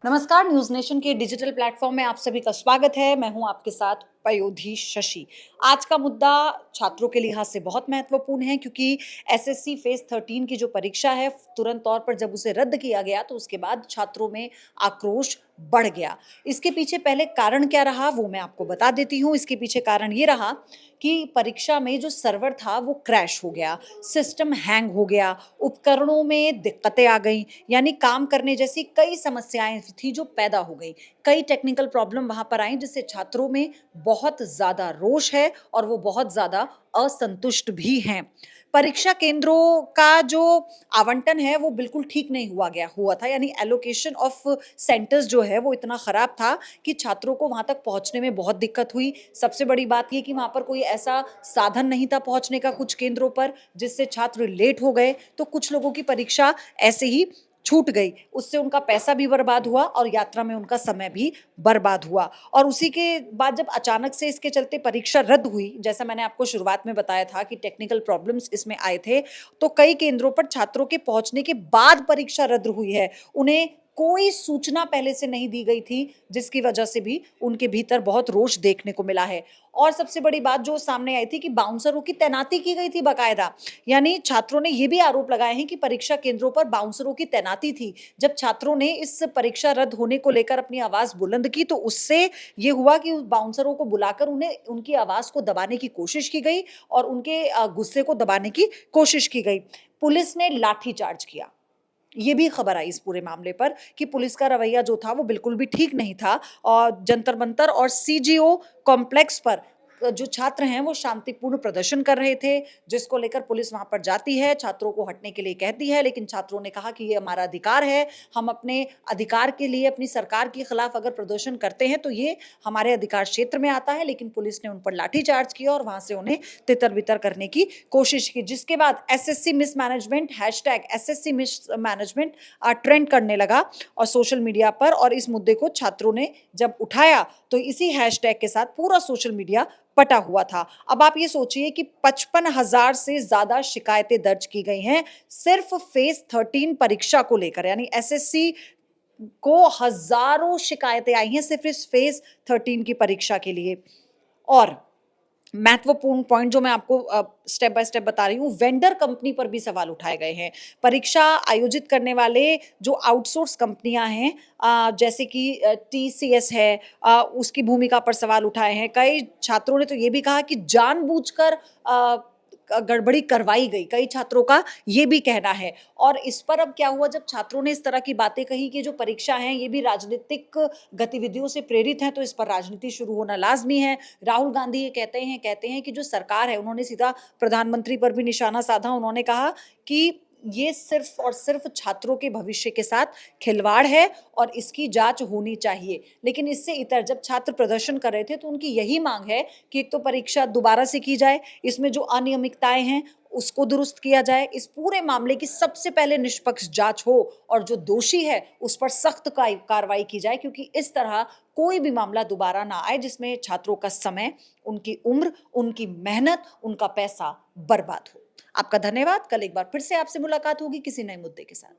नमस्कार, news nation के digital platform में आप सभी का स्वागत है। मैं हूं आपके साथ पयोधी शशि। आज का मुद्दा छात्रों के लिहाज से बहुत महत्वपूर्ण है क्योंकि एसएससी फेज 13 की जो परीक्षा है, तुरंत तौर पर जब उसे रद्द किया गया तो उसके बाद छात्रों में आक्रोश बढ़ गया। इसके पीछे पहले कारण क्या रहा वो मैं आपको बता देती हूँ। इसके पीछे कारण ये रहा कि परीक्षा में जो सर्वर था वो क्रैश हो गया, सिस्टम हैंग हो गया, उपकरणों में दिक्कतें आ गई, यानी काम करने जैसी कई समस्याएं थी जो पैदा हो गई। कई टेक्निकल प्रॉब्लम वहां पर आई जिससे छात्रों में बहुत ज्यादा रोष है और वो बहुत ज्यादा असंतुष्ट भी हैं। परीक्षा केंद्रों का जो आवंटन है वो बिल्कुल ठीक नहीं हुआ था, यानी एलोकेशन ऑफ सेंटर्स जो है वो इतना खराब था कि छात्रों को वहां तक पहुंचने में बहुत दिक्कत हुई। सबसे बड़ी बात ये कि वहां पर कोई ऐसा साधन नहीं था पहुंचने का कुछ केंद्रों पर, जिससे छात्र लेट हो गए तो कुछ लोगों की परीक्षा ऐसे ही छूट गई। उससे उनका पैसा भी बर्बाद हुआ और यात्रा में उनका समय भी बर्बाद हुआ। और उसी के बाद जब अचानक से इसके चलते परीक्षा रद्द हुई, जैसा मैंने आपको शुरुआत में बताया था कि टेक्निकल प्रॉब्लम्स इसमें आए थे, तो कई केंद्रों पर छात्रों के पहुंचने के बाद परीक्षा रद्द हुई है। उन्हें कोई सूचना पहले से नहीं दी गई थी, जिसकी वजह से भी उनके भीतर बहुत रोष देखने को मिला है। और सबसे बड़ी बात जो सामने आई थी कि बाउंसरों की तैनाती की गई थी बाकायदा, यानी छात्रों ने ये भी आरोप लगाए हैं कि परीक्षा केंद्रों पर बाउंसरों की तैनाती थी। जब छात्रों ने इस परीक्षा रद्द होने को लेकर अपनी आवाज बुलंद की तो उससे ये हुआ कि उस बाउंसरों को बुलाकर उन्हें उनकी आवाज को दबाने की कोशिश की गई और उनके गुस्से को दबाने की कोशिश की गई। पुलिस ने लाठीचार्ज किया। ये भी खबर आई इस पूरे मामले पर कि पुलिस का रवैया जो था वो बिल्कुल भी ठीक नहीं था और जंतर मंतर और सीजीओ कॉम्प्लेक्स पर जो छात्र हैं वो शांतिपूर्ण प्रदर्शन कर रहे थे, जिसको लेकर पुलिस वहां पर जाती है, छात्रों को हटने के लिए कहती है, लेकिन छात्रों ने कहा कि ये हमारा अधिकार है, हम अपने अधिकार के लिए अपनी सरकार के खिलाफ अगर प्रदर्शन करते हैं तो ये हमारे अधिकार क्षेत्र में आता है। लेकिन पुलिस ने उन पर लाठीचार्ज किया और वहां से उन्हें तितर बितर करने की कोशिश की, जिसके बाद SSC mismanagement hashtag SSC mismanagement trend करने लगा और सोशल मीडिया पर। और इस मुद्दे को छात्रों ने जब उठाया तो इसी हैशटैग के साथ पूरा सोशल मीडिया पटा हुआ था। अब आप ये सोचिए कि 55,000 से ज्यादा शिकायतें दर्ज की गई हैं सिर्फ फेज 13 परीक्षा को लेकर, यानी एसएससी को हजारों शिकायतें आई हैं सिर्फ इस फेज 13 की परीक्षा के लिए। और महत्वपूर्ण पॉइंट जो मैं आपको स्टेप बाय स्टेप बता रही हूँ, वेंडर कंपनी पर भी सवाल उठाए गए हैं। परीक्षा आयोजित करने वाले जो आउटसोर्स कंपनियां हैं, जैसे कि टीसीएस है, उसकी भूमिका पर सवाल उठाए हैं। कई छात्रों ने तो ये भी कहा कि जानबूझकर गड़बड़ी करवाई गई, कई छात्रों का ये भी कहना है। और इस पर अब क्या हुआ, जब छात्रों ने इस तरह की बातें कही कि जो परीक्षा है ये भी राजनीतिक गतिविधियों से प्रेरित है, तो इस पर राजनीति शुरू होना लाजमी है। राहुल गांधी ये कहते हैं कि जो सरकार है, उन्होंने सीधा प्रधानमंत्री पर भी निशाना साधा। उन्होंने कहा कि ये सिर्फ और सिर्फ छात्रों के भविष्य के साथ खिलवाड़ है और इसकी जांच होनी चाहिए। लेकिन इससे इतर जब छात्र प्रदर्शन कर रहे थे तो उनकी यही मांग है कि एक तो परीक्षा दोबारा से की जाए, इसमें जो अनियमितताएं हैं उसको दुरुस्त किया जाए, इस पूरे मामले की सबसे पहले निष्पक्ष जांच हो और जो दोषी है उस पर सख्त कार्रवाई की जाए, क्योंकि इस तरह कोई भी मामला दोबारा ना आए जिसमें छात्रों का समय, उनकी उम्र, उनकी मेहनत, उनका पैसा बर्बाद हो। आपका धन्यवाद। कल एक बार फिर से आपसे मुलाकात होगी किसी नए मुद्दे के साथ।